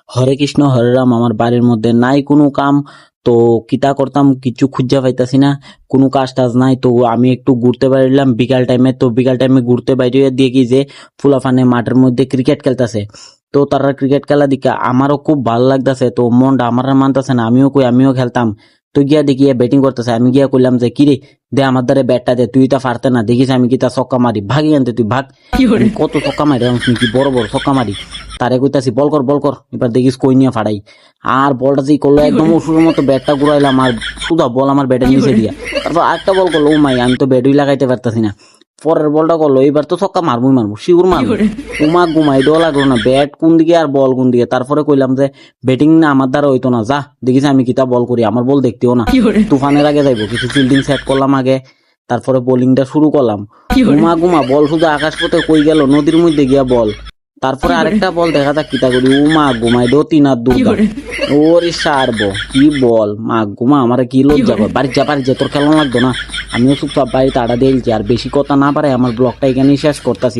হরে কৃষ্ণ হরে রাম। আমার বাড়ির মধ্যে নাই কোনো কাম, তো কিতা করতাম কিছু খুঁজা পাইতাছি না, কোনো কাজ টাজ নাই। তো আমি একটু ঘুরতে বাইরলাম বিকাল টাইমে। তো বিকাল টাইমে ঘুরতে বাইরে দেখি যে ফুলাফানে মাঠের মধ্যে ক্রিকেট খেলতেছে। তো তারা ক্রিকেট খেলা দিকে আমারও খুব ভালো লাগতেছে, তো মনটা আমার আর মানতেছে না, আমিও খেলতাম। তো গিয়া দেখি ব্যাটিং করতেছে, আমি গিয়া কইলাম যে কিরে দে আমার দ্বারা ব্যাটটা দে, তুই তা পারতে না, দেখিস আমি কি তা ছক্কা মারি, ভাগি আনতে তুই ভাগ। আমি কত ছক্কা মারি কি বড় বড় ছক্কা মারি। তারে কইতাছি বল কর, এবার দেখিস কই নিয়ে ফাড়াই। আর বলটা যেই করলো একদম ওষুধের মতো ব্যাটটা ঘুরাইলাম, আর সুদা বল আমার ব্যাটের নিচে দিয়া। তারপর আরেকটা বল করলো, ও মাই আমি তো ব্যাটই লাগাইতে পারতাছি না। পরের বলটা করলো, এবার তো ছক্কা মারবো শিউর মারবো। উমা ঘুমাই দেওয়া লাগলো না, ব্যাট কোন দিকে আর বল কোন দিকে। তারপরে কইলাম যে ব্যাটিং না আমার দ্বারা হইতো না, যা দেখিস আমি কিতা বল করি, আমার বল দেখতেও না। তুফানের আগে যাইবো, কিছু ফিল্ডিং সেট করলাম আগে, তারপরে বোলিংটা শুরু করলাম। ঘুমা বল শুধু আকাশ পথে কই গেল, নদীর মধ্যে গিয়া বল। তারপরে আরেকটা বল দেখা যাক কিতা করি, ঘুমাই দো তিন আর দুর্গা। ওরে সারবো কি বল, ঘুমা আমার কি লজ্জা কর, বাড়ি যা তোর খেলা লাগতো না। আমিও চুপচাপ বাড়িতে আড়া দিয়েছি। আর বেশি কথা না পারে আমার ব্লগটা এখানেই শেষ করতেছি।